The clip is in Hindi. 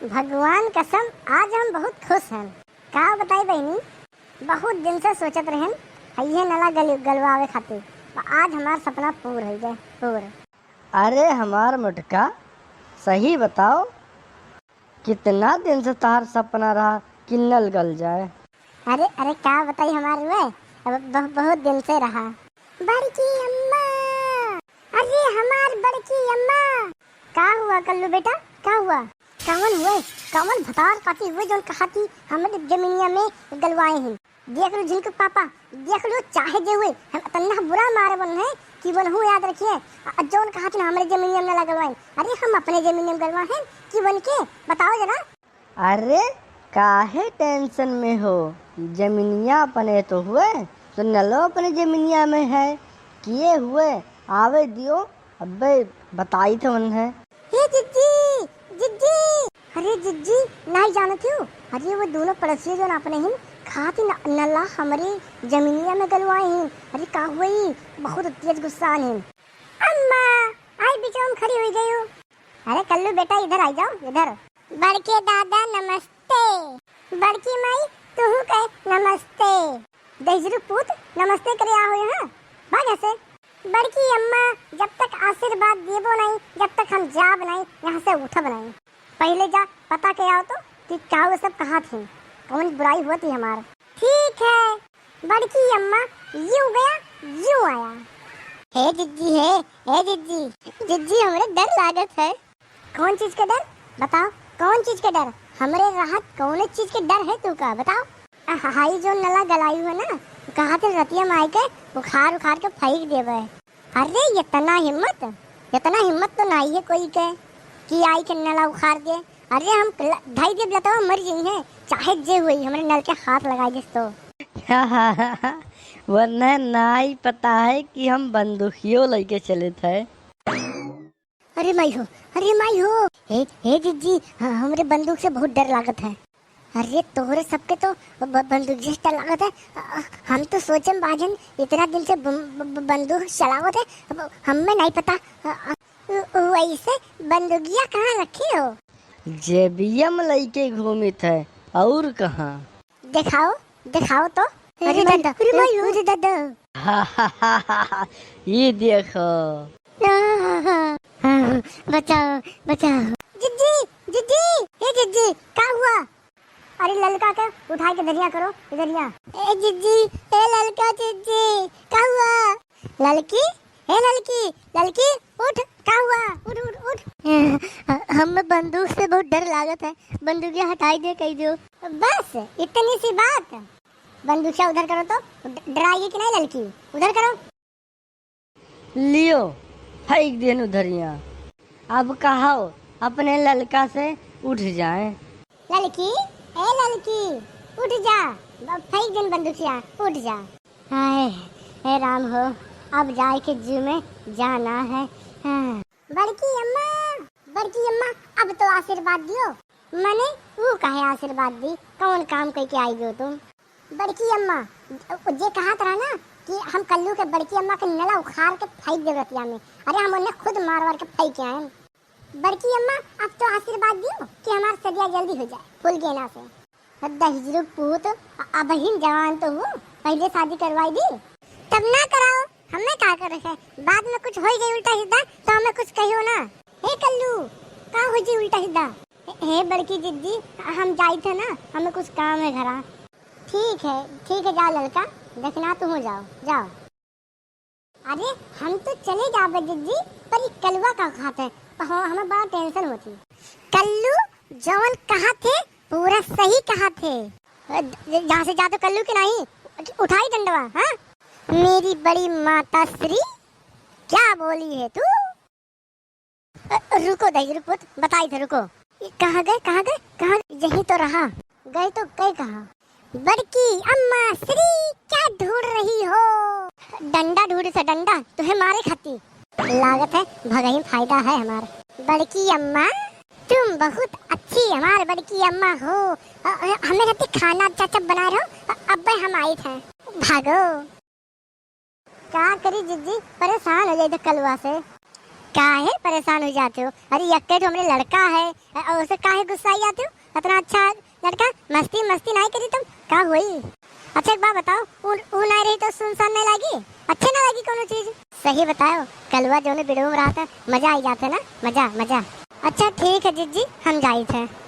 भगवान कसम आज हम बहुत खुश हैं। का बताई बहनी, बहुत दिन से सोचत रहन ये नला गलवावे खातिर, आज हमार सपना पूरा हो गए पूरा। अरे हमार मुटका, सही बताओ कितना दिन से तार सपना रहा कि नल गल जाए। अरे अरे क्या बताई हमारे वे, बहुत दिन से रहा। बड़की अम्मा, अरे हमार बड़की अम्मा। का हुआ कल्लू बेटा, का हुआ? कौन हुए? कौन भतार पाती हुए जो कहा थी हमारे जमीनिया में गलवाए हैं। देख लो जिनको पापा, देख लो चाहे जे हुए हम इतना बुरा मारे बन है कि बन हूँ याद रखिए। जोन कहा थी हमारे जमीनिया में गलवाए, अरे हम अपने जमीनिया में गलवाए हैं कि बन के बताओ जरा। अरे काहे टेंशन में हो, जमीनिया अपने तो हुए तो नलो अपने जमीनिया में है, किए हुए आवे दियो। अबे बताई तो उन्हें। हे जिज्जी, जिज्जी, अरे जिज्जी नहीं जानती हूँ। अरे वो दोनों पड़ोसी जो अपने ही खाती नल्ला हमारी जमीनिया में गलवाए हैं। अरे का हुई, बहुत तेज गुस्सा है। अम्मा आई बीचों में खड़ी हुई गई हूँ। अरे कल्लू बेटा इधर आ जाओ, इधर। बड़के दादा नमस्ते। बड़की माई तू कहे नमस्ते। दहजरू पूत नमस्ते करे आओ यहाँ भाग ऐसे। बड़की अम्मा जब तक आशीर्वाद देबो नहीं, जब तक हम जाब नहीं यहाँ से उठब नहीं। पहले जा पता के आओ तो कि क्या वो सब कहा थी, कौन बुराई हुआ थी हमारा। ठीक है बड़की अम्मा, यूं गया यूं आया। हे जिज्जी, हे जिज्जी, जिज्जी हमारे डर लागत है। कौन चीज का डर बताओ, कौन चीज का डर? हमारे राहत कौन चीज के डर है तू का बताओ। हाई जो नला गलाई हुआ ना, कहा थे रतिया माई के उखाड़ उखाड़ के फेंक देवे। अरे इतना हिम्मत तो नहीं है कोई के कि आई के नला उखाड़ दे। अरे हम ढाई दे बताओ मर गई है, चाहे जे हुई हमारे नल के हाथ लगाई जिस तो। वरना नहीं पता है कि हम बंदूकियों लेके चले थे। अरे माई हो, अरे माई हो। हे जिज्जी, हमारे बंदूक से बहुत डर लागत है। अरे तोहरे सबके तो बंदूक से डर लागत है। हम तो सोचे बाजन इतना दिन से बंदूक चलावत है, हमें नहीं पता। वैसे बंदूकिया कहाँ रखी हो? जेबियम लेके घूमी थे और कहाँ। दिखाओ दिखाओ तो। अरे दादा, अरे दादा, ये देखो। बचाओ बचाओ। जिज्जी, जिज्जी, हे जिज्जी, क्या हुआ? अरे ललका के उठा के दरिया करो इधर यहाँ। ए जिज्जी, ए ललका जिज्जी, क्या हुआ? ललकी, ए ललकी, ललकी उठ, क्या हुआ? उठ उठ उठ। हमें बंदूक से बहुत डर लागत है, बंदूकिया हटाई दे कही दो। बस इतनी सी बात। बंदूकिया उधर करो तो डराइए कि नहीं ललकी, उधर करो। लियो फेंक देन उधरिया। अब कहो अपने ललका से उठ जाए। ललकी, ए ललकी उठ जा, फेंक देन बंदूकिया, उठ जा। हाय हे राम हो, अब जाए के जू में जाना है। हाँ। बड़की अम्मा अब तो आशीर्वाद दियो। मने वो कहे आशीर्वाद दी, कौन काम करके आई हो तुम? बड़की अम्मा जे कहा था ना कि हम कल्लू के बड़की अम्मा के नला उखाड़ के फेंक दे रतिया में। अरे हम उन्हें खुद मार मार के फेंक के आए। बड़की अम्मा अब तो आशीर्वाद दियो कि हमारा सदिया जल्दी हो जाए फुल गेना से। दहजरू पूत अब ही जवान तो हूँ, पहले शादी करवाई दी तब ना कराओ, हमें क्या कर रखे। बाद में कुछ हो गई उल्टा सीधा तो हमें कुछ कहियो ना। हे कल्लू का हो जी उल्टा सीधा? हे बड़की जिद्दी, हम जाई थे ना, हमें कुछ काम है घरा। ठीक है जाओ लड़का, देखना तुम हो जाओ जाओ। अरे हम तो चले जाओ जिद्दी, पर ये कलवा का खाते है, हमें बड़ा टेंशन होती। कल्लू जवन कहा थे पूरा सही कहा थे। जहाँ से जा तो कल्लू के नहीं उठाई डंडवा। हाँ मेरी बड़ी माता श्री, क्या बोली है तू? रुको दही पुत, बताई थे रुको। कहाँ गए? यही तो रहा। गए तो गए कहाँ? बड़की अम्मा श्री क्या ढूंढ रही हो? डंडा ढूंढ से डंडा तुम्हें मारे खाती लागत है, भगाई फायदा है हमारा। बड़की अम्मा तुम बहुत अच्छी हमारे बड़की अम्मा हो। हमें रहती खाना अच्छा बना रहे हो, अब हम आए थे। भागो। क्या करी जिद्दी, परेशान हो जाए कलवा से। काहे परेशान हो जाते हो? अरे यक्के तो हमरे लड़का है और उसे काहे गुस्सा आई जाते हो? इतना अच्छा लड़का, मस्ती मस्ती नहीं करी तुम, का हुई? अच्छा एक बात बताओ, ऊ नहीं रही तो सुनसान नहीं लगी? अच्छे ना लगी कोनो चीज? सही बताओ, कलवा जो ने बिड़ो में रहा था, मजा आई जाते ना, मजा मजा। अच्छा ठीक है जीजी, हम जाई थे।